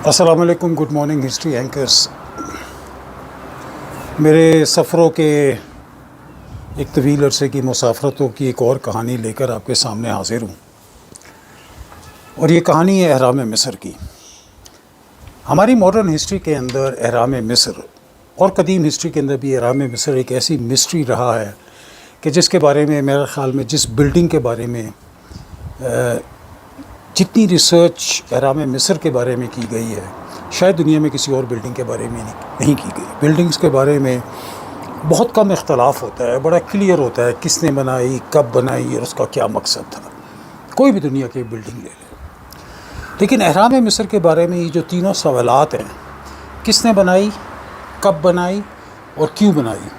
السلام علیکم، good morning history anchors. میرے سفروں کے ایک طویل عرصے کی مسافرتوں کی ایک اور کہانی لے کر آپ کے سامنے حاضر ہوں، اور یہ کہانی ہے اہرام مصر کی۔ ہماری ماڈرن ہسٹری کے اندر اہرام مصر اور قدیم ہسٹری کے اندر بھی اہرام مصر ایک ایسی مسٹری رہا ہے کہ جس کے بارے میں میرے خیال میں جس بلڈنگ کے بارے میں جتنی ریسرچ اہرام مصر کے بارے میں کی گئی ہے شاید دنیا میں کسی اور بلڈنگ کے بارے میں نہیں کی گئی۔ بلڈنگز کے بارے میں بہت کم اختلاف ہوتا ہے، بڑا کلیئر ہوتا ہے کس نے بنائی، کب بنائی اور اس کا کیا مقصد تھا۔ کوئی بھی دنیا کی بلڈنگ لے لے، لیکن اہرام مصر کے بارے میں یہ جو تینوں سوالات ہیں، کس نے بنائی، کب بنائی اور کیوں بنائی،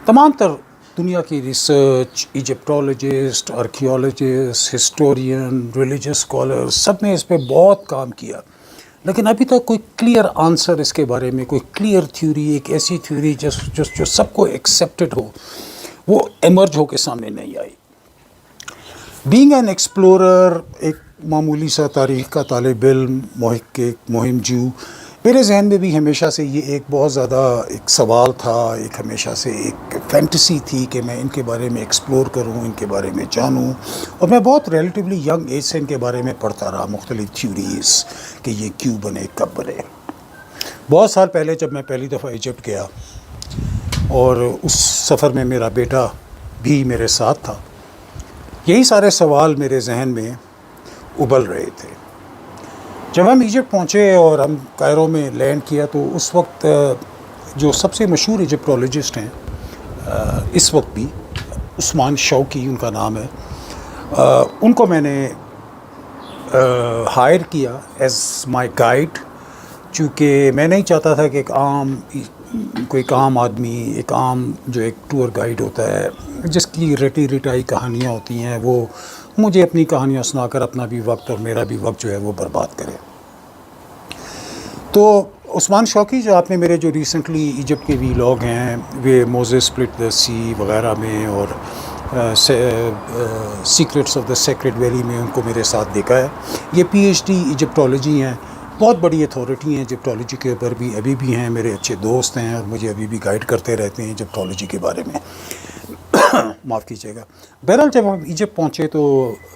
تمام تر دنیا کی research, Egyptologist, archaeologist, historian, religious scholar, سب نے اس پہ بہت کام کیا، لیکن ابھی تک کوئی کلیئر آنسر اس کے بارے میں، کوئی کلیئر تھیوری، ایک ایسی تھیوری جو سب کو ایکسیپٹڈ ہو، وہ ایمرج ہو کے سامنے نہیں آئی۔ بینگ این ایکسپلورر، ایک معمولی سا تاریخ کا طالب علم، محقق، مہم جو، میرے ذہن میں بھی ہمیشہ سے یہ ایک بہت زیادہ ایک سوال تھا، ایک ہمیشہ سے ایک فینٹیسی تھی کہ میں ان کے بارے میں ایکسپلور کروں، ان کے بارے میں جانوں، اور میں بہت ریلیٹیولی ینگ ایج سے ان کے بارے میں پڑھتا رہا، مختلف تھیوریز کہ یہ کیوں بنے، کب بنے۔ بہت سال پہلے جب میں پہلی دفعہ ایجپٹ گیا اور اس سفر میں میرا بیٹا بھی میرے ساتھ تھا، یہی سارے سوال میرے ذہن میں ابل رہے تھے۔ جب ہم ایجپٹ پہنچے اور ہم کائرو میں لینڈ کیا تو اس وقت جو سب سے مشہور ایجپٹولوجسٹ ہیں اس وقت بھی، عثمان شوقی ان کا نام ہے، ان کو میں نے ہائر کیا ایز مائی گائیڈ، چونکہ میں نہیں چاہتا تھا کہ ایک عام آدمی، ایک عام جو ایک ٹور گائیڈ ہوتا ہے جس کی رٹی رٹائی کہانیاں ہوتی ہیں، وہ مجھے اپنی کہانیاں سنا کر اپنا بھی وقت اور میرا بھی وقت جو ہے وہ برباد کرے۔ تو عثمان شوقی جو آپ نے میرے جو ریسنٹلی ایجپٹ کے ویلاگ ہیں، وہ موزس سپلٹ دا سی وغیرہ میں اور secrets of the sacred valley میں ان کو میرے ساتھ دیکھا ہے۔ یہ پی ایچ ڈی ایجپٹولوجی ہیں، بہت بڑی اتھارٹی ہیں ایجپٹولوجی کے اوپر بھی، ابھی بھی ہیں، میرے اچھے دوست ہیں اور مجھے ابھی بھی گائیڈ کرتے رہتے ہیں ایجپٹولوجی کے بارے میں۔ معاف کیجیے گا۔ بہرحال جب ہم ایجپٹ پہنچے تو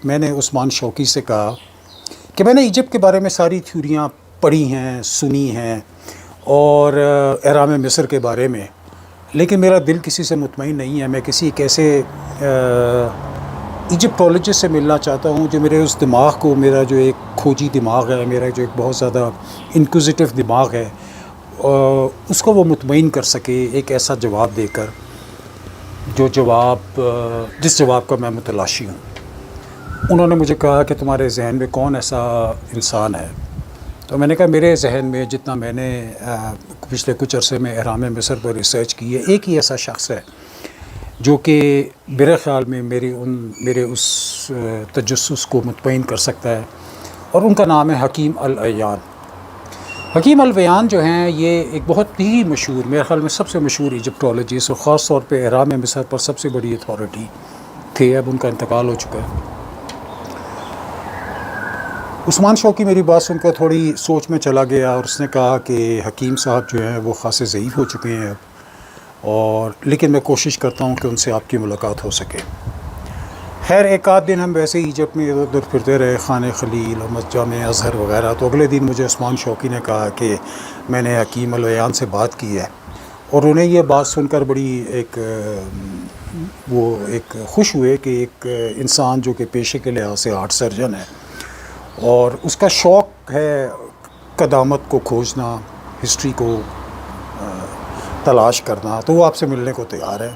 میں نے عثمان شوقی سے کہا کہ میں نے ایجپٹ کے بارے میں ساری تھیوریاں پڑھی ہیں، سنی ہیں، اور اہرام مصر کے بارے میں، لیکن میرا دل کسی سے مطمئن نہیں ہے۔ میں کسی ایک ایسے ایجپٹولوجسٹ سے ملنا چاہتا ہوں جو میرے اس دماغ کو، میرا جو ایک کھوجی دماغ ہے، میرا جو ایک بہت زیادہ انکوزیٹو دماغ ہے، اس کو وہ مطمئن کر سکے ایک ایسا جواب دے کر جس جواب کا میں متلاشی ہوں۔ انہوں نے مجھے کہا کہ تمہارے ذہن میں کون ایسا انسان ہے؟ تو میں نے کہا میرے ذہن میں جتنا میں نے پچھلے کچھ عرصے میں اہرام مصر پر ریسرچ کی ہے، ایک ہی ایسا شخص ہے جو کہ میرے خیال میں میرے اس تجسس کو مطمئن کر سکتا ہے، اور ان کا نام ہے حکیم العیان۔ حکیم العیان جو ہیں یہ ایک بہت ہی مشہور، میرے خیال میں سب سے مشہور ایجپٹولوجسٹ، اور خاص طور پہ اہرام مصر پر سب سے بڑی اتھارٹی تھے، اب ان کا انتقال ہو چکا ہے۔ عثمان شوقی میری بات سن کر تھوڑی سوچ میں چلا گیا اور اس نے کہا کہ حکیم صاحب جو ہیں وہ خاصے ضعیف ہو چکے ہیں اب، لیکن میں کوشش کرتا ہوں کہ ان سے آپ کی ملاقات ہو سکے۔ خیر ایک آدھ دن ہم ویسے ہی ایجپٹ میں ادھر ادھر پھرتے رہے، خانہ خلیل اور جامع ازہر وغیرہ، تو اگلے دن مجھے عثمان شوقی نے کہا کہ میں نے حکیم العیان سے بات کی ہے، اور انہیں یہ بات سن کر بڑی ایک خوش ہوئے کہ ایک انسان جو کہ پیشے کے لحاظ سے ہارٹ سرجن ہے اور اس کا شوق ہے قدامت کو کھوجنا، ہسٹری کو تلاش کرنا، تو وہ آپ سے ملنے کو تیار ہے۔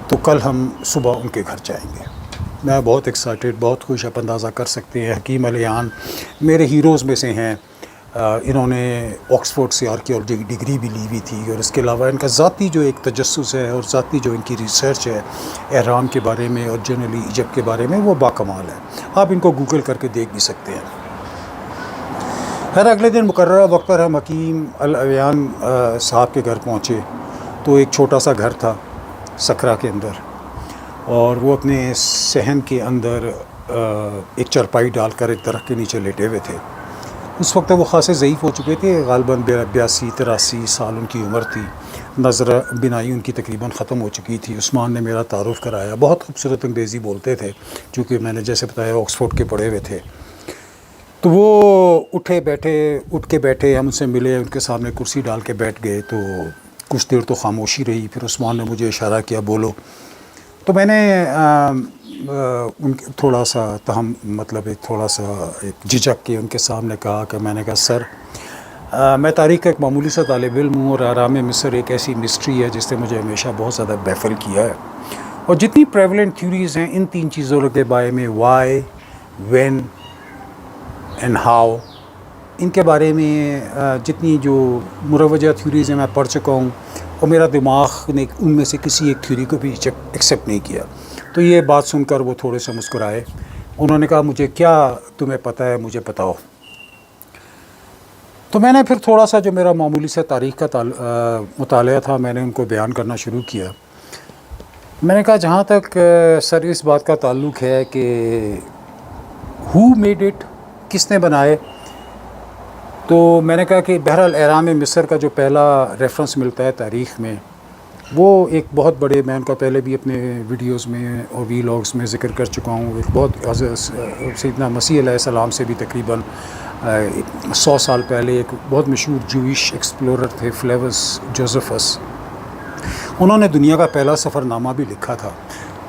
تو کل ہم صبح ان کے گھر جائیں گے۔ میں بہت ایکسائٹیڈ، بہت خوش، آپ اندازہ کر سکتے ہیں۔ حکیم العیان میرے ہیروز میں سے ہیں، انہوں نے آکسفورڈ سے آرکیولوجی کی ڈگری بھی لی ہوئی تھی، اور اس کے علاوہ ان کا ذاتی جو ایک تجسس ہے اور ذاتی جو ان کی ریسرچ ہے اہرام کے بارے میں اور جنرلی ایجپٹ کے بارے میں، وہ باکمال ہے۔ آپ ان کو گوگل کر کے دیکھ بھی سکتے ہیں۔ پھر اگلے دن مقررہ وقت پر ہم حکیم العیان صاحب کے گھر پہنچے تو ایک چھوٹا سا گھر تھا سکرا کے اندر، اور وہ اپنے صحن کے اندر ایک چرپائی ڈال کر ایک درخت کے نیچے لیٹے ہوئے تھے۔ اس وقت وہ خاصے ضعیف ہو چکے تھے، غالباً 82-83 سال ان کی عمر تھی، نظر بینائی ان کی تقریباً ختم ہو چکی تھی۔ عثمان نے میرا تعارف کرایا، بہت خوبصورت انگریزی بولتے تھے، چونکہ میں نے جیسے بتایا آکسفورڈ کے پڑھے ہوئے تھے۔ تو وہ اٹھ کے بیٹھے، ہم ان سے ملے، ان کے سامنے کرسی ڈال کے بیٹھ گئے، تو کچھ دیر تو خاموشی رہی، پھر عثمان نے مجھے اشارہ کیا بولو، تو میں نے ان کے تھوڑا سا مطلب تھوڑا سا ایک جھجک کے ان کے سامنے کہا کہ میں نے کہا سر، میں تاریخ کا ایک معمولی سا طالب علم ہوں، اور اہرام مصر ایک ایسی مسٹری ہے جس نے مجھے ہمیشہ بہت زیادہ بیفل کیا ہے، اور جتنی پریولنٹ تھیوریز ہیں ان 3 چیزوں کے بارے میں، وائی، وین اینڈ ہاؤ، ان کے بارے میں جتنی جو مروجہ تھیوریز ہیں میں پڑھ چکا ہوں، اور میرا دماغ نے ان میں سے کسی ایک تھیوری کو بھی ایکسیپٹ نہیں کیا۔ تو یہ بات سن کر وہ تھوڑے سے مسکرائے، انہوں نے کہا مجھے کیا تمہیں پتہ ہے، مجھے بتاؤ۔ تو میں نے پھر تھوڑا سا جو میرا معمولی سے تاریخ کا مطالعہ تھا میں نے ان کو بیان کرنا شروع کیا۔ میں نے کہا جہاں تک سر اس بات کا تعلق ہے کہ ہو میڈ اٹ، کس نے بنائے، تو میں نے کہا کہ بہرحال اہرام مصر کا جو پہلا ریفرنس ملتا ہے تاریخ میں، وہ ایک بہت بڑے، میں ان کا پہلے بھی اپنے ویڈیوز میں اور وی لاگز میں ذکر کر چکا ہوں، ایک بہت سیدنا مسیح علیہ السلام سے بھی تقریباً 100 سال پہلے ایک بہت مشہور جوئش ایکسپلورر تھے فلیوس جوزفس، انہوں نے دنیا کا پہلا سفر نامہ بھی لکھا تھا،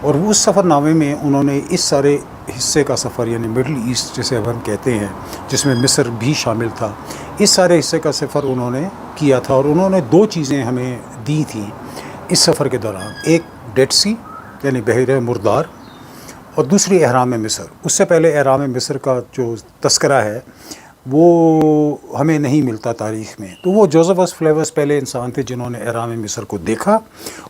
اور اس سفر نامے میں انہوں نے اس سارے حصے کا سفر، یعنی مڈل ایسٹ جسے اب ہم کہتے ہیں، جس میں مصر بھی شامل تھا، اس سارے حصے کا سفر انہوں نے کیا تھا، اور انہوں نے 2 چیزیں ہمیں دی تھیں اس سفر کے دوران، ایک ڈیڈ سی یعنی بحیرہ مردار، اور دوسری اہرام مصر۔ اس سے پہلے اہرام مصر کا جو تذکرہ ہے وہ ہمیں نہیں ملتا تاریخ میں، تو وہ جوزفس فلیوس پہلے انسان تھے جنہوں نے اہرام مصر کو دیکھا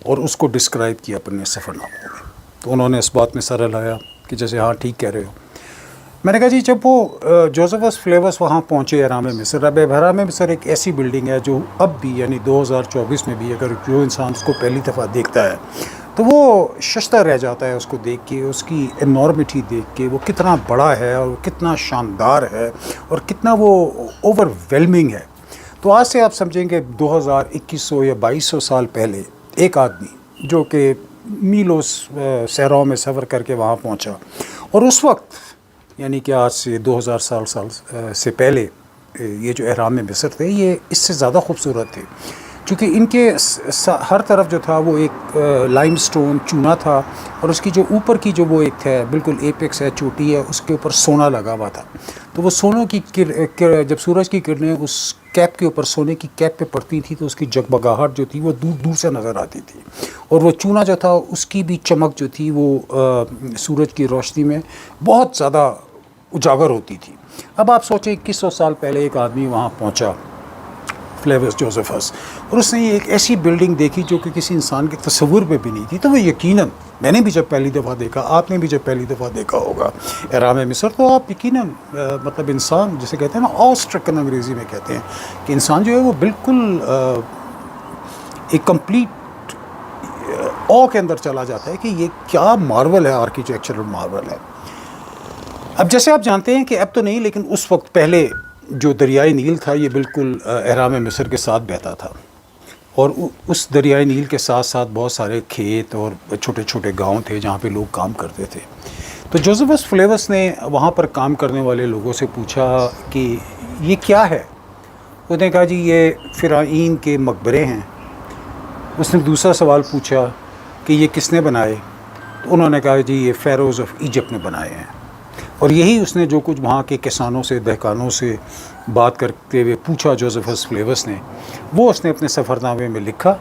اور اس کو ڈسکرائب کیا اپنے سفر ناموں میں۔ تو انہوں نے اس بات میں سر ہلایا کہ جیسے ہاں ٹھیک کہہ رہے ہو۔ میں نے کہا جی جب وہ جوزفس فلیوس وہاں پہنچے اہرام مصر، اب اہرام مصر ایک ایسی بلڈنگ ہے جو اب بھی یعنی 2024 میں بھی اگر جو انسان اس کو پہلی دفعہ دیکھتا ہے تو وہ ششدر رہ جاتا ہے اس کو دیکھ کے، اس کی انارمٹی دیکھ کے، وہ کتنا بڑا ہے اور کتنا شاندار ہے اور کتنا وہ اوور ویلمنگ ہے۔ تو آج سے آپ سمجھیں کہ 2100 یا 2200 سال پہلے ایک آدمی جو کہ میلوں صحراؤں میں سفر کر کے وہاں پہنچا، اور اس وقت یعنی کہ آج سے 2000 سال سے پہلے یہ جو اہرام مصر تھے یہ اس سے زیادہ خوبصورت تھے، چونکہ ان کے ہر طرف جو تھا وہ ایک لائم سٹون چونا تھا، اور اس کی جو اوپر کی جو وہ ایک ہے بالکل ایپیکس ہے، چوٹی ہے، اس کے اوپر سونا لگا ہوا تھا۔ تو وہ سونوں کی جب سورج کی کرنیں اس کیپ کے اوپر، سونے کی کیپ پہ پڑتی تھی تو اس کی جگمگاہٹ جو تھی وہ دور دور سے نظر آتی تھی، اور وہ چونا جو تھا اس کی بھی چمک جو تھی وہ سورج کی روشنی میں بہت زیادہ اجاگر ہوتی تھی۔ اب آپ سوچیں 2100 سال پہلے ایک آدمی وہاں پہنچا فلیوس جوزفس، اور اس نے یہ ایک ایسی بلڈنگ دیکھی جو کہ کسی انسان کے تصور میں بھی نہیں تھی، تو وہ یقیناً، میں نے بھی جب پہلی دفعہ دیکھا، آپ نے بھی جب پہلی دفعہ دیکھا ہوگا اہرام مصر، تو آپ یقیناً مطلب انسان جسے کہتے ہیں نا آ اسٹرکن انگریزی میں کہتے ہیں کہ انسان جو ہے وہ بالکل ایک کمپلیٹ آ کے اندر چلا جاتا ہے کہ یہ کیا مارول ہے، آرکیٹیکچرل مارول ہے۔ اب جیسے آپ جانتے ہیں کہ اب تو نہیں، لیکن اس وقت پہلے جو دریائے نیل تھا یہ بالکل اہرام مصر کے ساتھ بہتا تھا، اور اس دریائے نیل کے ساتھ ساتھ بہت سارے کھیت اور چھوٹے چھوٹے گاؤں تھے جہاں پہ لوگ کام کرتے تھے۔ تو جوزفس فلیوس نے وہاں پر کام کرنے والے لوگوں سے پوچھا کہ یہ کیا ہے؟ انہوں نے کہا جی یہ فرعون کے مقبرے ہیں۔ اس نے دوسرا سوال پوچھا کہ یہ کس نے بنائے؟ تو انہوں نے کہا جی یہ فیروز آف ایجپٹ نے بنائے ہیں۔ اور یہی اس نے جو کچھ وہاں کے کسانوں سے، دہقانوں سے بات کرتے ہوئے پوچھا جوزفس فلیوس نے، وہ اس نے اپنے سفر نامے میں لکھا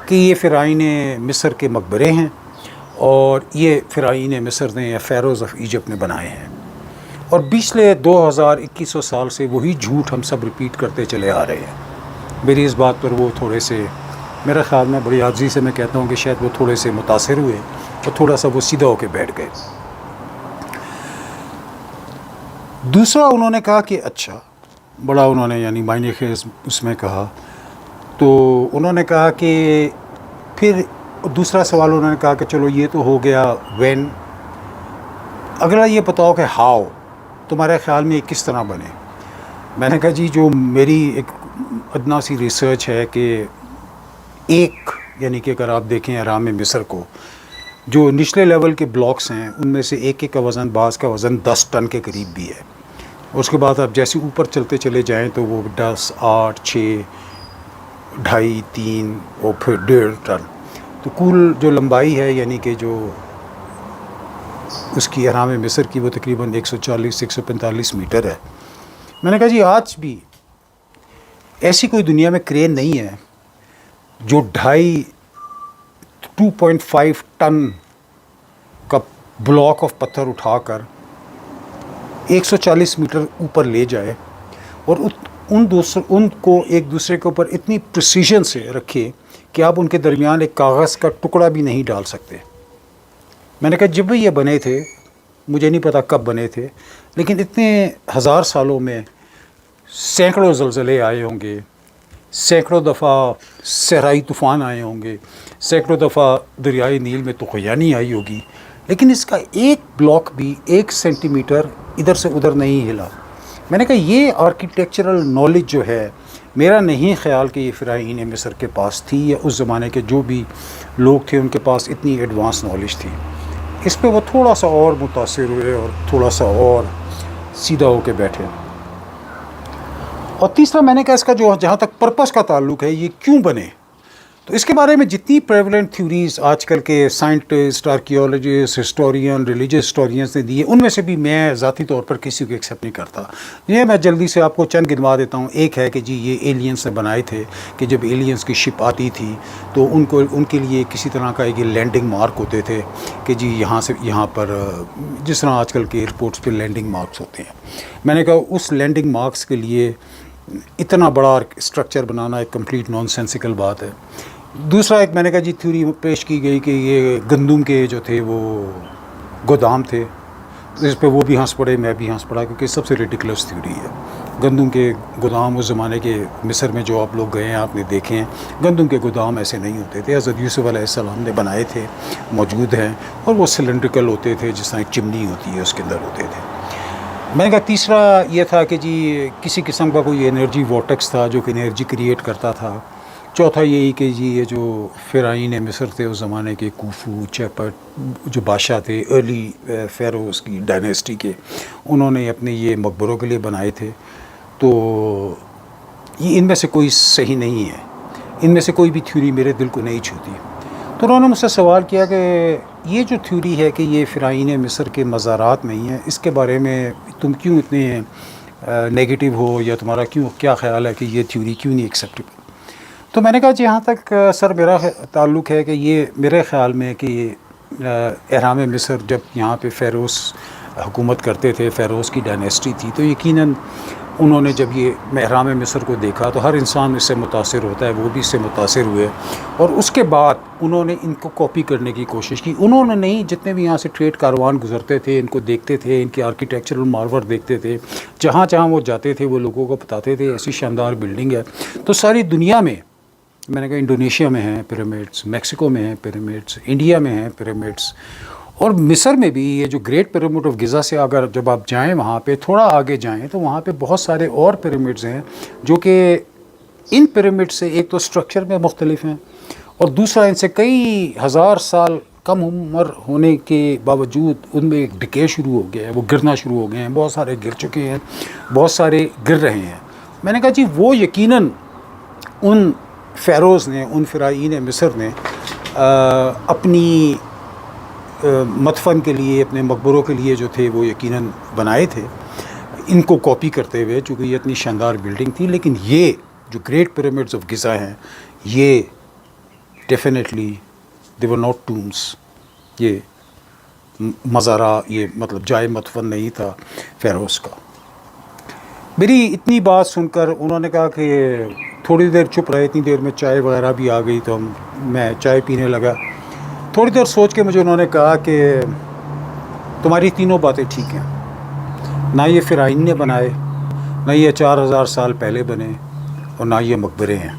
کہ یہ فرعون مصر کے مقبرے ہیں، اور یہ فرعون مصر نے یا فیروز آف ایجپٹ نے بنائے ہیں۔ اور پچھلے 2100 سال سے وہی جھوٹ ہم سب ریپیٹ کرتے چلے آ رہے ہیں۔ میری اس بات پر وہ تھوڑے سے، میرے خیال میں بڑی عاجزی سے میں کہتا ہوں کہ شاید وہ تھوڑے سے متاثر ہوئے اور تھوڑا سا وہ سیدھا ہو کے بیٹھ گئے۔ دوسرا انہوں نے کہا کہ اچھا، بڑا انہوں نے یعنی معنی خیز اس میں کہا، تو انہوں نے کہا کہ پھر دوسرا سوال انہوں نے کہا کہ چلو یہ تو ہو گیا وین، اگلا یہ بتاؤ کہ ہاؤ، تمہارے خیال میں یہ کس طرح بنے؟ میں نے کہا جی جو میری ایک ادنا سی ریسرچ ہے کہ ایک یعنی کہ اگر آپ دیکھیں اہرام مصر کو، جو نچلے لیول کے بلاکس ہیں ان میں سے ایک ایک کا وزن، بعض کا وزن 10 ٹن کے قریب بھی ہے. اس کے بعد آپ جیسے اوپر چلتے چلے جائیں تو وہ 10، 8، 6، 2.5، 3 اور پھر 1.5 ٹن. تو کل جو لمبائی ہے یعنی کہ جو اس کی اہرام مصر کی وہ تقریباً 140-145 میٹر ہے. میں نے کہا جی آج بھی ایسی کوئی دنیا میں کرین نہیں ہے جو 2.5 ٹن کا بلاک آف پتھر اٹھا کر 140 میٹر اوپر لے جائے اور ان کو ایک دوسرے کے اوپر اتنی پریسیژن سے رکھے کہ آپ ان کے درمیان ایک کاغذ کا ٹکڑا بھی نہیں ڈال سکتے. میں نے کہا جب بھی یہ بنے تھے، مجھے نہیں پتا کب بنے تھے، لیکن اتنے ہزار سالوں میں سینکڑوں زلزلے آئے ہوں گے، سینکڑوں دفعہ صحرائی طوفان آئے ہوں گے، سینکڑوں دفعہ دریائے نیل میں طغیانی آئی ہوگی، لیکن اس کا ایک بلاک بھی 1 سینٹی میٹر ادھر سے ادھر نہیں ہلا. میں نے کہا یہ آرکیٹیکچرل نالج جو ہے، میرا نہیں خیال کہ یہ فرعین مصر کے پاس تھی یا اس زمانے کے جو بھی لوگ تھے ان کے پاس اتنی ایڈوانس نالج تھی. اس پہ وہ تھوڑا سا اور متاثر ہوئے اور تھوڑا سا اور سیدھا ہو کے بیٹھے. اور تیسرا میں نے کہا اس کا جو جہاں تک پرپس کا تعلق ہے، یہ کیوں بنے، تو اس کے بارے میں جتنی پریولنٹ تھیوریز آج کل کے scientist, archaeologist, historian, religious historians نے دی ہے، ان میں سے بھی میں ذاتی طور پر کسی کو ایکسیپٹ نہیں کرتا. یہ میں جلدی سے آپ کو چند گنوا دیتا ہوں. ایک ہے کہ جی یہ ایلینس نے بنائے تھے، کہ جب ایلینس کی شپ آتی تھی تو ان کے لیے کسی طرح کا ایک لینڈنگ مارک ہوتے تھے کہ جی یہاں سے یہاں پر، جس طرح آج کل کے ایئرپورٹس پہ لینڈنگ مارکس ہوتے ہیں. میں نے کہا اس لینڈنگ مارکس کے لیے اتنا بڑا اسٹرکچر بنانا ایک کمپلیٹ نان سینسیکل بات ہے. دوسرا ایک میں نے کہا جی تھیوری پیش کی گئی کہ یہ گندم کے جو تھے وہ گودام تھے. اس پہ وہ بھی ہنس پڑے، میں بھی ہنس پڑا، کیونکہ سب سے ریڈیکولس تھیوری ہے. گندم کے گودام اس زمانے کے مصر میں جو آپ لوگ گئے ہیں آپ نے دیکھے ہیں، گندم کے گودام ایسے نہیں ہوتے تھے. حضرت یوسف علیہ السلام نے بنائے تھے، موجود ہیں، اور وہ سلنڈریکل ہوتے تھے، جس طرح ایک چمنی ہوتی ہے اس کے اندر ہوتے تھے. میں نے کہا تیسرا یہ تھا کہ جی کسی قسم کا کوئی انرجی وارٹیکس تھا جو کہ انرجی کریٹ کرتا تھا. چوتھا یہی کہ جی یہ جو فرعین مصر تھے اس زمانے کے، کوفو، چیپٹ جو بادشاہ تھے ارلی فیروز کی ڈائنیسٹی کے، انہوں نے اپنے یہ مقبروں کے لیے بنائے تھے. تو یہ ان میں سے کوئی صحیح نہیں ہے، ان میں سے کوئی بھی تھیوری میرے دل کو نہیں چھوتی. تو انہوں نے مجھ سے سوال کیا کہ یہ جو تھیوری ہے کہ یہ فرعین مصر کے مزارات نہیں ہیں، اس کے بارے میں تم کیوں اتنے نیگیٹو ہو، یا تمہارا کیا خیال ہے کہ یہ تھیوری کیوں نہیں ایکسیپٹیبل؟ تو میں نے کہا جہاں تک سر میرا تعلق ہے کہ یہ میرے خیال میں کہ اہرام مصر جب یہاں پہ فیروز حکومت کرتے تھے، فیروز کی ڈائنیسٹی تھی، تو یقیناً انہوں نے جب یہ اہرام مصر کو دیکھا تو ہر انسان اس سے متاثر ہوتا ہے، وہ بھی اس سے متاثر ہوئے، اور اس کے بعد انہوں نے ان کو کاپی کرنے کی کوشش کی. انہوں نے نہیں، جتنے بھی یہاں سے ٹریڈ کاروان گزرتے تھے ان کو دیکھتے تھے، ان کے آرکیٹیکچرل مارور دیکھتے تھے، جہاں جہاں وہ جاتے تھے وہ لوگوں کو بتاتے تھے ایسی شاندار بلڈنگ ہے. تو ساری دنیا میں نے کہا انڈونیشیا میں ہیں پیرامڈس، میکسیکو میں ہیں پیرامڈس، انڈیا میں ہیں پیرامڈس، اور مصر میں بھی یہ جو گریٹ پیرامڈ آف گزا سے اگر جب آپ جائیں وہاں پہ تھوڑا آگے جائیں تو وہاں پہ بہت سارے اور پیرامڈز ہیں جو کہ ان پیرامڈ سے ایک تو اسٹرکچر میں مختلف ہیں، اور دوسرا ان سے کئی ہزار سال کم عمر ہونے کے باوجود ان میں ایک ڈکے شروع ہو گیا ہے، وہ گرنا شروع ہو گئے ہیں، بہت سارے گر چکے ہیں، بہت سارے گر رہے ہیں. میں نے کہا جی وہ یقیناً ان فیروز نے، ان فرعین مصر نے اپنی مدفن کے لیے، اپنے مقبروں کے لیے جو تھے وہ یقیناً بنائے تھے، ان کو کاپی کرتے ہوئے، چونکہ یہ اتنی شاندار بلڈنگ تھی. لیکن یہ جو گریٹ پیرامڈز آف گزا ہیں، یہ ڈیفینیٹلی دے ور ناٹ ٹومز، یہ مزارہ، یہ مطلب جائے مدفن نہیں تھا فیروز کا. میری اتنی بات سن کر انہوں نے کہا کہ تھوڑی دیر چپ رہے، اتنی دیر میں چائے وغیرہ بھی آ گئی تو میں چائے پینے لگا. تھوڑی دیر سوچ کے مجھے انہوں نے کہا کہ تمہاری تینوں باتیں ٹھیک ہیں، نہ یہ فرعین نے بنائے، نہ یہ 4000 سال پہلے بنے، اور نہ یہ مقبرے ہیں.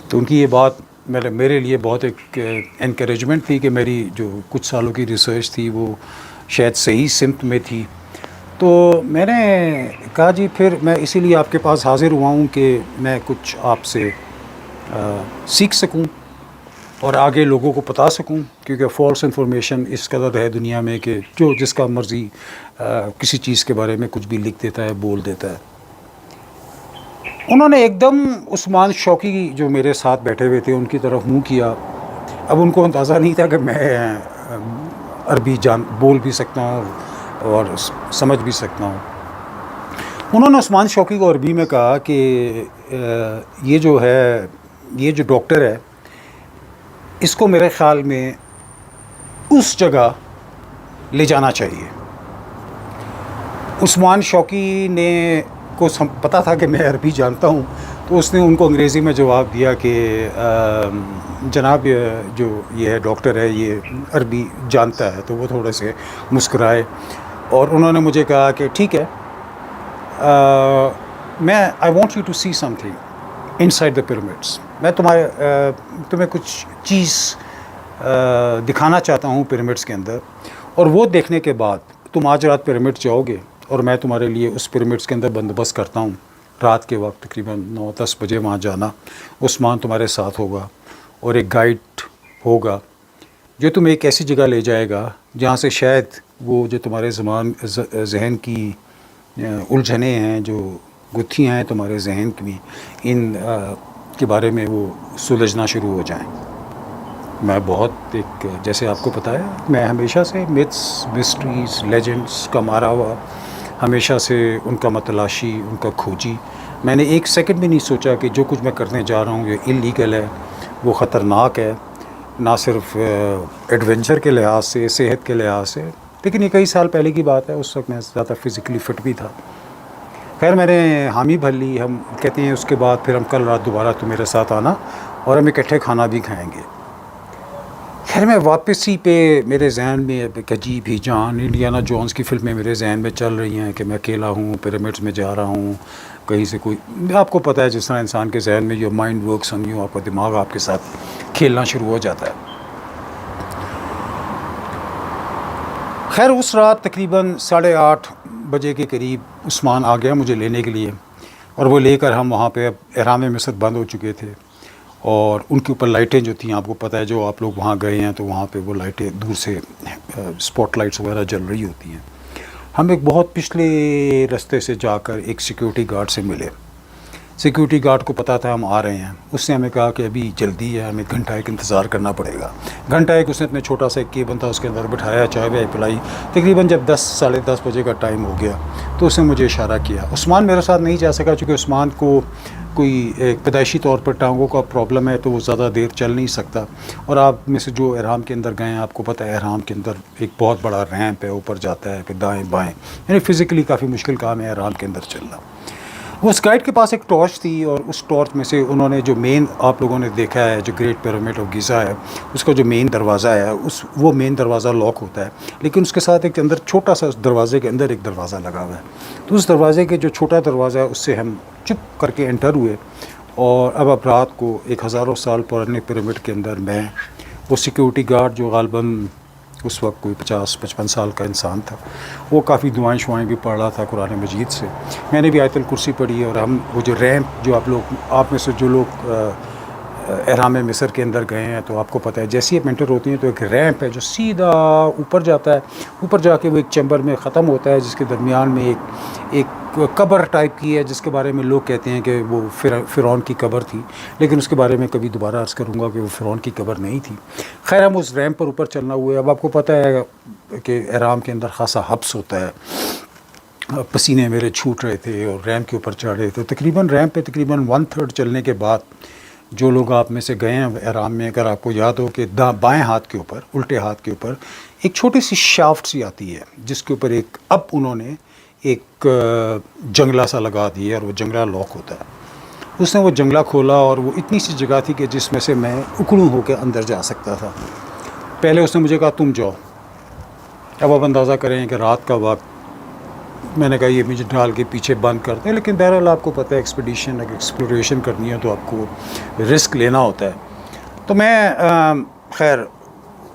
تو ان کی یہ بات میرے لیے بہت ایک انکریجمنٹ تھی کہ میری جو کچھ سالوں کی ریسرچ تھی وہ شاید صحیح سمت میں تھی. تو میں نے کہا جی پھر میں اسی لیے آپ کے پاس حاضر ہوا ہوں کہ میں کچھ آپ سے سیکھ سکوں اور آگے لوگوں کو بتا سکوں، کیونکہ فالس انفارمیشن اس قدر ہے دنیا میں کہ جو جس کا مرضی کسی چیز کے بارے میں کچھ بھی لکھ دیتا ہے، بول دیتا ہے۔ انہوں نے ایک دم عثمان شوقی جو میرے ساتھ بیٹھے ہوئے تھے ان کی طرف منہ کیا۔ اب ان کو اندازہ نہیں تھا کہ میں عربی بول بھی سکتا ہوں اور سمجھ بھی سکتا ہوں۔ انہوں نے عثمان شوقی کو عربی میں کہا کہ یہ جو ڈاکٹر ہے اس کو میرے خیال میں اس جگہ لے جانا چاہیے۔ عثمان شوقی نے کو پتہ تھا کہ میں عربی جانتا ہوں، تو اس نے ان کو انگریزی میں جواب دیا کہ جناب جو یہ ہے ڈاکٹر ہے یہ عربی جانتا ہے۔ تو وہ تھوڑے سے مسکرائے اور انہوں نے مجھے کہا کہ ٹھیک ہے، میں I want you to see something inside the pyramids, میں تمہیں کچھ چیز دکھانا چاہتا ہوں پیرامڈس کے اندر، اور وہ دیکھنے کے بعد تم آج رات پیرامڈ جاؤ گے اور میں تمہارے لیے اس پیرامڈس کے اندر بندوبست کرتا ہوں، رات کے وقت تقریباً 9-10 بجے وہاں جانا، عثمان تمہارے ساتھ ہوگا اور ایک گائیڈ ہوگا جو تمہیں ایک ایسی جگہ لے جائے گا جہاں سے شاید وہ جو تمہارے ذہن کی الجھنیں ہیں، جو گتھیاں ہیں تمہارے ذہن کی، ان کے بارے میں وہ سلجھنا شروع ہو جائیں۔ میں بہت جیسے آپ کو پتہ ہے میں ہمیشہ سے میتھس، مسٹریز، لیجنڈس کا مارا ہوا، ہمیشہ سے ان کا متلاشی، ان کا کھوجی۔ میں نے ایک سیکنڈ بھی نہیں سوچا کہ جو کچھ میں کرنے جا رہا ہوں یہ اللیگل ہے، وہ خطرناک ہے، نہ صرف ایڈونچر کے لحاظ سے، صحت کے لحاظ سے، لیکن یہ کئی سال پہلے کی بات ہے، اس وقت میں زیادہ فزیکلی فٹ بھی تھا۔ خیر میں نے حامی بھر لی، ہم کہتے ہیں اس کے بعد پھر ہم کل رات دوبارہ تو میرے ساتھ آنا اور ہم اکٹھے کھانا بھی کھائیں گے۔ خیر میں واپسی پہ میرے ذہن میں ایک عجیب ہی جان انڈیانا جونز کی فلمیں میرے ذہن میں چل رہی ہیں کہ میں اکیلا ہوں، پیرامڈس میں جا رہا ہوں، کہیں سے کوئی، آپ کو پتہ ہے جس طرح انسان کے ذہن میں جو مائنڈ ورکس ہم یوں، آپ کا دماغ آپ کے ساتھ کھیلنا شروع ہو جاتا ہے۔ خیر اس رات تقریباً 8:30 بجے کے قریب عثمان آ گیا مجھے لینے کے لیے، اور وہ لے کر ہم وہاں پہ، اب احرام مصر بند ہو چکے تھے اور ان کے اوپر لائٹیں جو تھیں، آپ کو پتہ ہے جو آپ لوگ وہاں گئے ہیں تو وہاں پہ وہ لائٹیں دور سے اسپاٹ لائٹس وغیرہ جل رہی ہوتی ہیں۔ ہم ایک بہت پچھلے رستے سے جا کر ایک سیکیورٹی گارڈ سے ملے۔ سیکیورٹی گارڈ کو پتہ تھا ہم آ رہے ہیں، اس نے ہمیں کہا کہ ابھی جلدی ہے، ہمیں گھنٹہ ایک انتظار کرنا پڑے گا۔ گھنٹہ ایک اس نے اپنے چھوٹا سا ایک کیبن تھا اس کے اندر بٹھایا، چائے وائے پلائی۔ تقریباً جب 10-10:30 بجے کا ٹائم ہو گیا تو اس نے مجھے اشارہ کیا۔ عثمان میرے ساتھ نہیں جا سکا چونکہ عثمان کو کوئی ایک پیدائشی طور پر ٹانگوں کا پرابلم ہے، تو وہ زیادہ دیر چل نہیں سکتا، اور آپ میں سے جو احرام کے اندر گئے ہیں آپ کو پتہ ہے احرام کے اندر ایک بہت بڑا ریمپ ہے، اوپر جاتا ہے پھر دائیں بائیں، یعنی فزیکلی کافی مشکل کام ہے احرام کے اندر چلنا۔ اس گائیڈ کے پاس ایک ٹارچ تھی، اور اس ٹارچ میں سے انہوں نے جو مین، آپ لوگوں نے دیکھا ہے جو گریٹ پیرامڈ آف گیزا ہے اس کا جو مین دروازہ ہے، وہ مین دروازہ لاک ہوتا ہے، لیکن اس کے ساتھ ایک اندر چھوٹا سا دروازے کے اندر ایک دروازہ لگا ہوا ہے۔ تو اس دروازے کے جو چھوٹا دروازہ ہے اس سے ہم چپ کر کے انٹر ہوئے، اور اب رات کو ایک ہزاروں سال پرانے پیرامڈ کے اندر میں، وہ سیکیورٹی گارڈ جو غالباً اس وقت کوئی 50-55 سال کا انسان تھا، وہ کافی دعائیں شعائیں بھی پڑھ رہا تھا قرآن مجید سے، میں نے بھی آیت الکرسی پڑھی، اور ہم وہ جو ریمپ جو آپ میں سے جو لوگ احرام مصر کے اندر گئے ہیں تو آپ کو پتہ ہے جیسی آپ انٹر ہوتی ہیں تو ایک ریمپ ہے جو سیدھا اوپر جاتا ہے، اوپر جا کے وہ ایک چیمبر میں ختم ہوتا ہے، جس کے درمیان میں ایک قبر ٹائپ کی ہے، جس کے بارے میں لوگ کہتے ہیں کہ وہ فرعون کی قبر تھی، لیکن اس کے بارے میں کبھی دوبارہ عرض کروں گا کہ وہ فرعون کی قبر نہیں تھی۔ خیر ہم اس ریمپ پر اوپر چلنا ہوئے۔ اب آپ کو پتہ ہے کہ احرام کے اندر خاصا حبس ہوتا ہے، پسینے میرے چھوٹ رہے تھے اور ریمپ کے اوپر چڑھ رہے تھے۔ تقریباً ریمپ پہ تقریباً 1/3 چلنے کے بعد جو لوگ آپ میں سے گئے ہیں احرام میں، اگر آپ کو یاد ہو کہ بائیں ہاتھ کے اوپر، الٹے ہاتھ کے اوپر ایک چھوٹی سی شافٹ سی آتی ہے، جس کے اوپر اب انہوں نے ایک جنگلہ سا لگا دیا ہے، اور وہ جنگلہ لاک ہوتا ہے۔ اس نے وہ جنگلہ کھولا، اور وہ اتنی سی جگہ تھی کہ جس میں سے میں اکڑوں ہو کے اندر جا سکتا تھا۔ پہلے اس نے مجھے کہا تم جاؤ۔ اب آپ اندازہ کریں کہ رات کا وقت، میں نے کہا یہ مجھے ڈال کے پیچھے بند کرتے ہیں، لیکن بہرحال آپ کو پتہ ہے ایکسپیڈیشن، اگر ایکسپلوریشن کرنی ہے تو آپ کو رسک لینا ہوتا ہے۔ تو میں خیر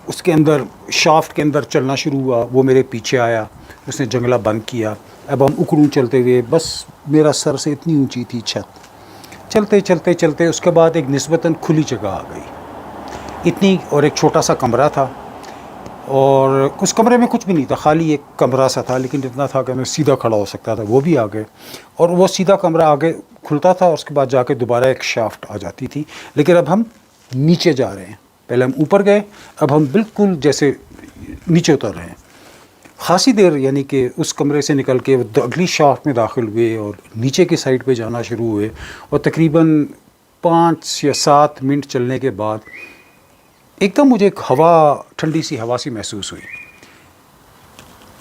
اس کے اندر، شافٹ کے اندر چلنا شروع ہوا، وہ میرے پیچھے آیا، اس نے جنگلہ بند کیا. اب ہم اکڑوں چلتے ہوئے, بس میرا سر سے اتنی اونچی تھی چھت, چلتے چلتے چلتے اس کے بعد ایک نسبتاً کھلی جگہ آ گئی اتنی, اور ایک چھوٹا سا کمرہ تھا, اور اس کمرے میں کچھ بھی نہیں تھا, خالی ایک کمرہ سا تھا, لیکن اتنا تھا کہ میں سیدھا کھڑا ہو سکتا تھا. وہ بھی آگے, اور وہ سیدھا کمرہ آگے کھلتا تھا, اور اس کے بعد جا کے دوبارہ ایک شافٹ آ جاتی تھی. لیکن اب ہم نیچے جا رہے ہیں, پہلے ہم اوپر گئے, اب ہم بالکل جیسے نیچے اتر رہے ہیں. خاصی دیر یعنی کہ اس کمرے سے نکل کے اگلی شافٹ میں داخل ہوئے اور نیچے کی سائڈ پہ جانا شروع ہوئے, اور تقریباً 5 یا 7 منٹ چلنے کے بعد ایک دم مجھے ایک ہوا, ٹھنڈی سی ہوا سی محسوس ہوئی.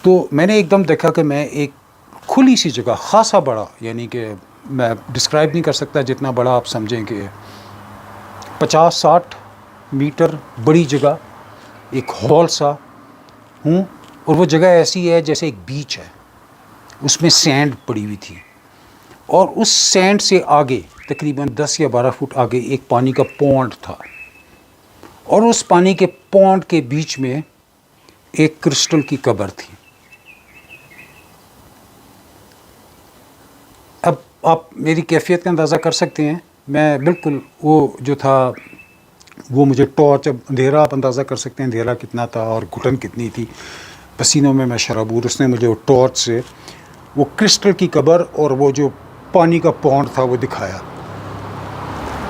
تو میں نے ایک دم دیکھا کہ میں ایک کھلی سی جگہ, خاصا بڑا, یعنی کہ میں ڈسکرائب نہیں کر سکتا, جتنا بڑا آپ سمجھیں کہ 50-60 میٹر بڑی جگہ, ایک ہال سا ہوں, اور وہ جگہ ایسی ہے جیسے ایک بیچ ہے, اس میں سینڈ پڑی ہوئی تھی, اور اس سینڈ سے آگے تقریباً 10 یا 12 فٹ آگے ایک پانی کا پونڈ تھا, اور اس پانی کے پونڈ کے بیچ میں ایک کرسٹل کی قبر تھی. اب آپ میری کیفیت کا اندازہ کر سکتے ہیں, میں بالکل وہ جو تھا وہ مجھے ٹارچ, اب اندھیرا آپ اندازہ کر سکتے ہیں اندھیرا کتنا تھا اور گھٹن کتنی تھی, پسینوں میں شرابور. اس نے مجھے وہ ٹارچ سے وہ کرسٹل کی قبر اور وہ جو پانی کا پونڈ تھا وہ دکھایا.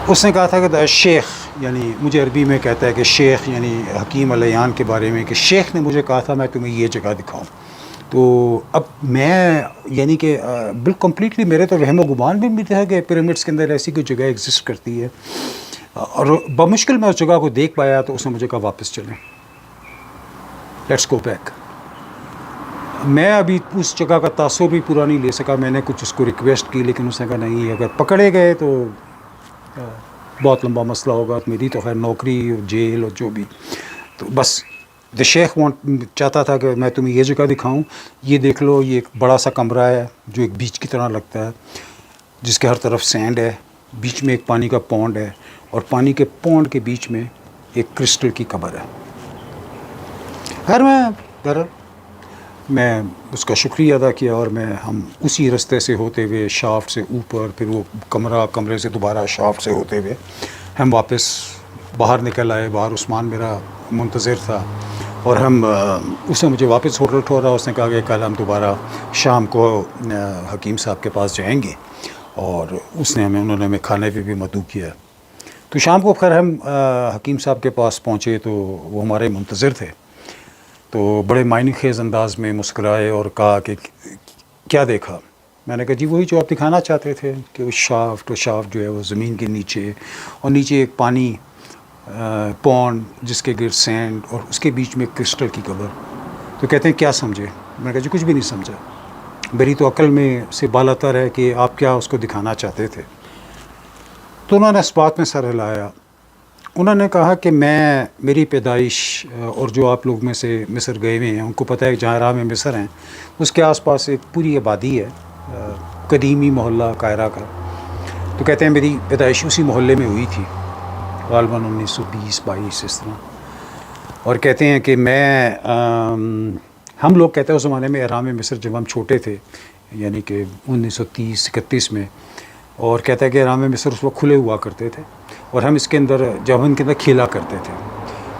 اس نے کہا تھا کہ شیخ, یعنی مجھے عربی میں کہتا ہے کہ شیخ یعنی حکیم علیان کے بارے میں, کہ شیخ نے مجھے کہا تھا میں تمہیں یہ جگہ دکھاؤں. تو اب میں یعنی کہ بالکل کمپلیٹلی میرے تو وہم و گمان بھی نہیں تھا کہ پیرامڈس کے اندر ایسی کوئی جگہ ایگزسٹ کرتی ہے, اور بمشکل میں اس جگہ کو دیکھ پایا. تو اس نے مجھے کہا واپس چلیں, لیٹس گو بیک. میں ابھی اس جگہ کا تاثر بھی پورا نہیں لے سکا, میں نے کچھ اس کو ریکویسٹ کی, لیکن اس نے کہا نہیں, اگر پکڑے گئے تو بہت لمبا مسئلہ ہوگا. میری تو خیر نوکری اور جیل اور جو بھی, تو بس دا شیخ چاہتا تھا کہ میں تمہیں یہ جگہ دکھاؤں, یہ دیکھ لو, یہ ایک بڑا سا کمرہ ہے جو ایک بیچ کی طرح لگتا ہے, جس کے ہر طرف سینڈ ہے, بیچ میں ایک پانی کا پونڈ ہے, اور پانی کے پونڈ کے بیچ میں ایک کرسٹل کی قبر ہے. خیر میں اس کا شکریہ ادا کیا, اور ہم اسی رستے سے ہوتے ہوئے شافٹ سے اوپر, پھر وہ کمرے سے دوبارہ شافٹ سے ہوتے ہوئے ہم واپس باہر نکل آئے. باہر عثمان میرا منتظر تھا, اور اس نے مجھے واپس ہوٹل ٹھہرا. اس نے کہا کہ کل ہم دوبارہ شام کو حکیم صاحب کے پاس جائیں گے, اور انہوں نے ہمیں کھانے پہ بھی مدعو کیا. تو شام کو خیر ہم حکیم صاحب کے پاس پہنچے تو وہ ہمارے منتظر تھے. تو بڑے معنی خیز انداز میں مسکرائے اور کہا کہ کیا دیکھا. میں نے کہا جی وہی جو آپ دکھانا چاہتے تھے, کہ وہ شافٹ جو ہے وہ زمین کے نیچے, اور نیچے ایک پانی پونڈ جس کے گرد سینڈ, اور اس کے بیچ میں کرسٹل کی قبر. تو کہتے ہیں کیا سمجھے. میں نے کہا جی کچھ بھی نہیں سمجھا, میری تو عقل میں سے بالاتر ہے کہ آپ کیا اس کو دکھانا چاہتے تھے. تو انہوں نے اس بات میں سر ہلایا. انہوں نے کہا کہ میری پیدائش, اور جو آپ لوگ میں سے مصر گئے ہوئے ہیں ان کو پتہ ہے جہاں راہ میں مصر ہیں اس کے آس پاس ایک پوری آبادی ہے, قدیمی محلہ قاہرہ کا. تو کہتے ہیں میری پیدائش اسی محلے میں ہوئی تھی, غالباً 1920-22 اس طرح. اور کہتے ہیں کہ ہم لوگ کہتے ہیں اس زمانے میں احرام مصر جب ہم چھوٹے تھے, یعنی کہ 1930-31 میں, اور کہتا ہے کہ احرام مصر اس وقت کھلے ہوا کرتے تھے, اور ہم اس کے اندر جب ان کے اندر کھیلا کرتے تھے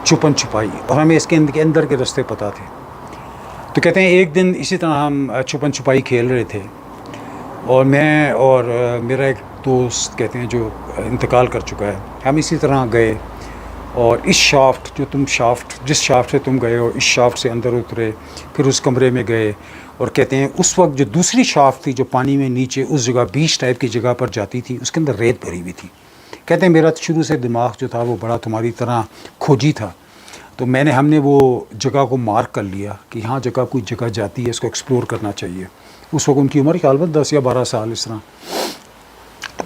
چھپن چھپائی, اور ہمیں اس کے اندر کے راستے پتہ تھے. تو کہتے ہیں ایک دن اسی طرح ہم چھپن چھپائی کھیل رہے تھے, اور میں اور میرا ایک دوست کہتے ہیں جو انتقال کر چکا ہے, ہم اسی طرح گئے, اور اس جس شافٹ سے تم گئے ہو اس شافٹ سے اندر اترے, پھر اس کمرے میں گئے. اور کہتے ہیں اس وقت جو دوسری شافٹ تھی جو پانی میں نیچے اس جگہ بیچ ٹائپ کی جگہ پر جاتی تھی, اس کے اندر ریت بھری ہوئی تھی. کہتے ہیں میرا شروع سے دماغ جو تھا وہ بڑا تمہاری طرح کھوجی تھا, تو ہم نے وہ جگہ کو مارک کر لیا کہ یہاں کوئی جگہ جاتی ہے, اس کو ایکسپلور کرنا چاہیے. اس وقت ان کی عمر غالباً 10 یا 12 سال اس طرح.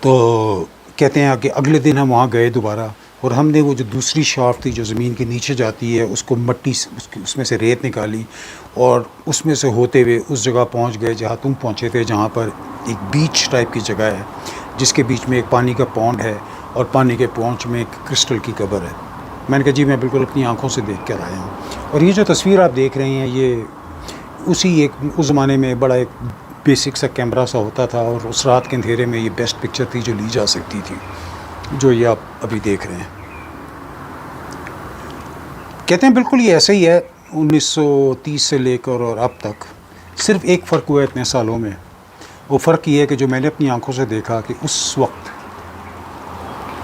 تو کہتے ہیں کہ اگلے دن ہم وہاں گئے دوبارہ, اور ہم نے وہ جو دوسری شافٹ تھی جو زمین کے نیچے جاتی ہے اس کو مٹی اس میں سے ریت نکالی, اور اس میں سے ہوتے ہوئے اس جگہ پہنچ گئے جہاں تم پہنچے تھے, جہاں پر ایک بیچ ٹائپ کی جگہ ہے جس کے بیچ میں ایک پانی کا پونڈ ہے, اور پانی کے پونچ میں ایک کرسٹل کی قبر ہے. میں نے کہا جی میں بالکل اپنی آنکھوں سے دیکھ کر آیا ہوں. اور یہ جو تصویر آپ دیکھ رہے ہیں یہ اسی ایک اس زمانے میں بڑا ایک بیسک سا کیمرہ سا ہوتا تھا، اور اس رات کے اندھیرے میں یہ بیسٹ پکچر تھی جو لی جا سکتی تھی، جو یہ آپ ابھی دیکھ رہے ہیں۔ کہتے ہیں بالکل یہ ایسا ہی ہے 1930 سے لے کر اور اب تک، صرف ایک فرق ہوا ہے اتنے سالوں میں، وہ فرق یہ ہے کہ جو میں نے اپنی آنکھوں سے دیکھا کہ اس وقت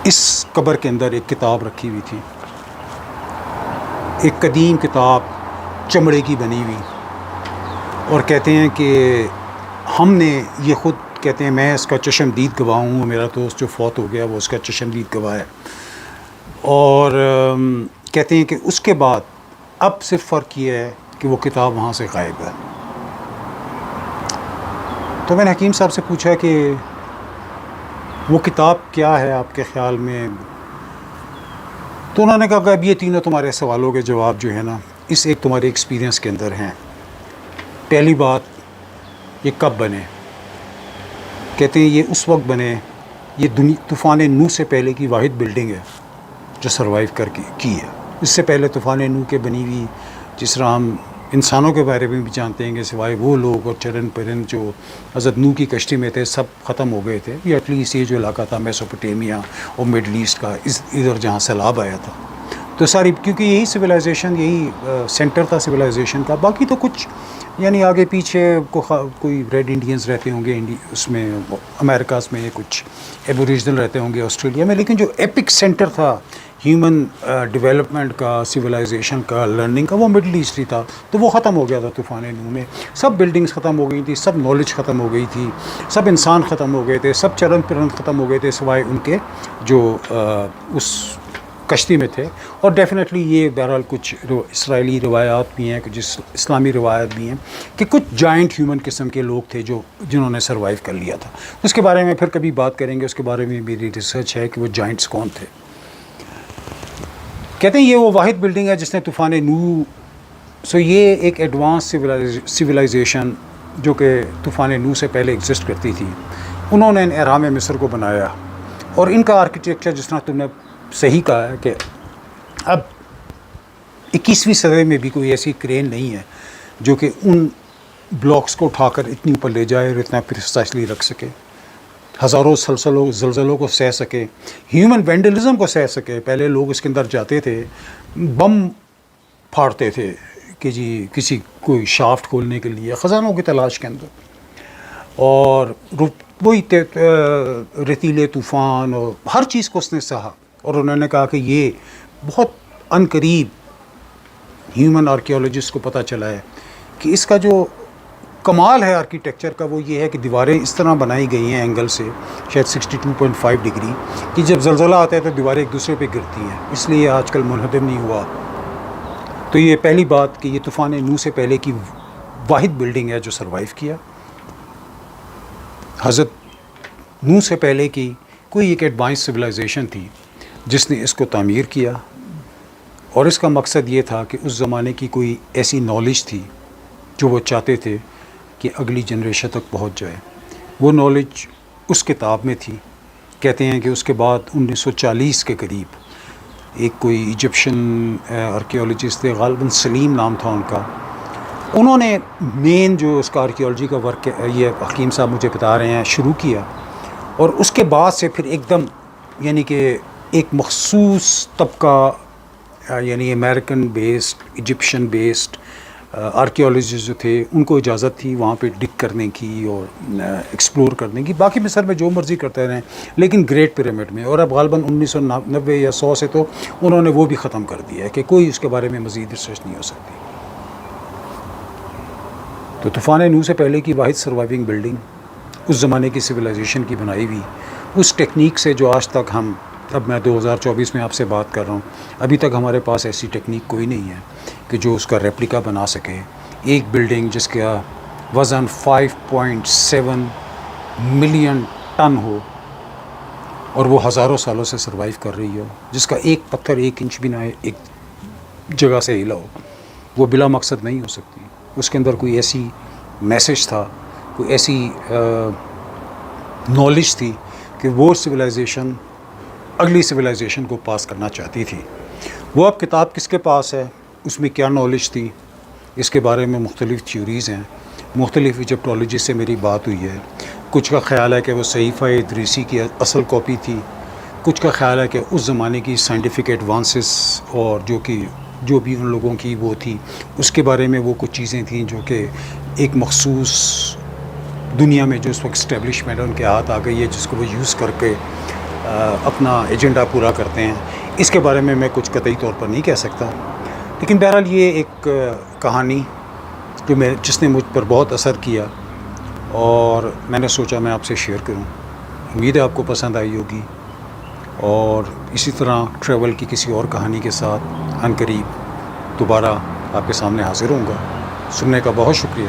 اس قبر کے اندر ایک کتاب رکھی ہوئی تھی، ایک قدیم کتاب چمڑے کی بنی ہوئی، اور کہتے ہیں کہ ہم نے یہ خود کہتے ہیں میں اس کا چشمدید گواہ ہوں، میرا دوست جو فوت ہو گیا وہ اس کا چشمدید گواہ ہے، اور کہتے ہیں کہ اس کے بعد اب صرف فرق یہ ہے کہ وہ کتاب وہاں سے غائب ہے۔ تو میں نے حکیم صاحب سے پوچھا کہ وہ کتاب کیا ہے آپ کے خیال میں، تو انہوں نے کہا کہ اب یہ تینوں تمہارے سوالوں کے جواب جو ہے نا اس ایک تمہارے ایکسپیرینس کے اندر ہیں۔ پہلی بات یہ کب بنے، کہتے ہیں یہ اس وقت بنے، یہ طوفان نوح سے پہلے کی واحد بلڈنگ ہے جو سروائیو کر کی ہے۔ اس سے پہلے طوفان نوح کے بنی ہوئی، جس طرح ہم انسانوں کے بارے میں بھی جانتے ہیں کہ سوائے وہ لوگ اور چرن پرند جو حضرت نوح کی کشتی میں تھے سب ختم ہو گئے تھے، یا ایٹ لیسٹ یہ جو علاقہ تھا میسوپوٹیمیا اور مڈل ایسٹ کا ادھر جہاں سیلاب آیا تھا، تو ساری کیونکہ یہی سویلائزیشن، یہی سینٹر تھا سویلائزیشن کا، باقی تو کچھ یعنی آگے پیچھے کوئی ریڈ انڈینز رہتے ہوں گے اس میں امریکاز میں، کچھ ایبوریجنل رہتے ہوں گے آسٹریلیا میں، لیکن جو ایپک سینٹر تھا ہیومن ڈیولپمنٹ کا، سویلائزیشن کا، لرننگ کا، وہ مڈل ایسٹ ہی تھا، تو وہ ختم ہو گیا تھا طوفان نوح میں۔ سب بلڈنگز ختم ہو گئی تھی، سب نالج ختم ہو گئی تھی، سب انسان ختم ہو گئے تھے، سب چرن پرند ختم ہو گئے تھے، سوائے ان کے جو اس کشتی میں تھے۔ اور ڈیفینیٹلی یہ بہرحال کچھ اسرائیلی روایات بھی ہیں، کچھ اسلامی روایات بھی ہیں کہ کچھ جائنٹ ہیومن قسم کے لوگ تھے جنہوں نے سروائیو کر لیا تھا۔ اس کے بارے میں پھر کبھی بات کریں گے، اس کے بارے میں میری ریسرچ ہے کہ وہ جائنٹس کون تھے۔ کہتے ہیں یہ وہ واحد بلڈنگ ہے جس نے طوفان نوح، یہ ایک ایڈوانس سویلائزیشن جو کہ طوفان نوح سے پہلے ایگزسٹ کرتی تھی، انہوں نے اہرام مصر کو بنایا، اور ان کا آرکیٹیکچر جس طرح تم نے صحیح کہا ہے کہ اب 21ویں صدی میں بھی کوئی ایسی کرین نہیں ہے جو کہ ان بلاکس کو اٹھا کر اتنی اوپر لے جائے اور اتنا پریسائسلی رکھ سکے، ہزاروں زلزلوں کو سہ سکے، ہیومن وینڈلزم کو سہ سکے۔ پہلے لوگ اس کے اندر جاتے تھے، بم پھاڑتے تھے کہ جی کسی کوئی شافٹ کھولنے کے لیے خزانوں کی تلاش کے اندر، اور وہی ریتیلے طوفان اور ہر چیز کو اس نے سہا، اور انہوں نے کہا کہ یہ بہت عنقریب ہیومن آرکیولوجسٹ کو پتہ چلا ہے کہ اس کا جو کمال ہے آرکیٹیکچر کا وہ یہ ہے کہ دیواریں اس طرح بنائی گئی ہیں اینگل سے، شاید 62.5 ڈگری، کہ جب زلزلہ آتا ہے تو دیواریں ایک دوسرے پہ گرتی ہیں، اس لیے آج کل منہدم نہیں ہوا۔ تو یہ پہلی بات کہ یہ طوفان نوح سے پہلے کی واحد بلڈنگ ہے جو سروائیو کیا۔ حضرت نوح سے پہلے کی کوئی ایک ایڈوانس سویلائزیشن تھی جس نے اس کو تعمیر کیا، اور اس کا مقصد یہ تھا کہ اس زمانے کی کوئی ایسی نالج تھی جو وہ چاہتے تھے کہ اگلی جنریشن تک پہنچ جائے۔ وہ نالج اس کتاب میں تھی۔ کہتے ہیں کہ اس کے بعد 1940 کے قریب ایک کوئی ایجپشن آرکیولوجسٹ تھے، غالباً سلیم نام تھا ان کا، انہوں نے مین جو اس کا آرکیولوجی کا ورک یہ حکیم صاحب مجھے بتا رہے ہیں شروع کیا، اور اس کے بعد سے پھر ایک دم یعنی کہ ایک مخصوص طبقہ یعنی American based, Egyptian based archaeologist جو تھے ان کو اجازت تھی وہاں پہ ڈگ کرنے کی اور ایکسپلور کرنے کی، باقی مصر میں جو مرضی کرتے رہیں، لیکن گریٹ پیرامڈ میں۔ اور اب غالباً 1990 یا 100 سے تو انہوں نے وہ بھی ختم کر دیا ہے کہ کوئی اس کے بارے میں مزید ریسرچ نہیں ہو سکتی۔ تو طوفان نوح سے پہلے کی واحد سروائیونگ بلڈنگ اس زمانے کی سویلائزیشن کی بنائی ہوئی، اس ٹیکنیک سے جو آج تک ہم، اب میں 2024 میں آپ سے بات کر رہا ہوں، ابھی تک ہمارے پاس ایسی ٹیکنیک کوئی نہیں ہے کہ جو اس کا ریپلیکا بنا سکے۔ ایک بلڈنگ جس کا وزن 5.7 ملین ٹن ہو اور وہ ہزاروں سالوں سے سروائیو کر رہی ہو، جس کا ایک پتھر 1 انچ بھی نہ ایک جگہ سے ہلا ہو، وہ بلا مقصد نہیں ہو سکتی۔ اس کے اندر کوئی ایسی میسج تھا، کوئی ایسی نالج تھی کہ وہ سویلائزیشن اگلی سویلائزیشن کو پاس کرنا چاہتی تھی۔ وہ اب کتاب کس کے پاس ہے، اس میں کیا نالج تھی، اس کے بارے میں مختلف تھیوریز ہیں، مختلف ایجپٹولوجسٹ سے میری بات ہوئی ہے. کچھ کا خیال ہے کہ وہ صحیفہ ادریسی کی اصل کاپی تھی، کچھ کا خیال ہے کہ اس زمانے کی سائنٹیفک ایڈوانسز اور جو بھی ان لوگوں کی وہ تھی اس کے بارے میں وہ کچھ چیزیں تھیں جو کہ ایک مخصوص دنیا میں جو اس وقت اسٹیبلشمنٹ ان کے ہاتھ آ گئی ہے، جس کو وہ یوز کر کے اپنا ایجنڈا پورا کرتے ہیں. اس کے بارے میں کچھ قطعی طور پر نہیں کہہ سکتا، لیکن بہرحال یہ ایک کہانی جس نے مجھ پر بہت اثر کیا اور میں نے سوچا میں آپ سے شیئر کروں. امید ہے آپ کو پسند آئی ہوگی، اور اسی طرح ٹریول کی کسی اور کہانی کے ساتھ عنقریب دوبارہ آپ کے سامنے حاضر ہوں گا. سننے کا بہت شکریہ.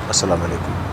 السلام علیکم.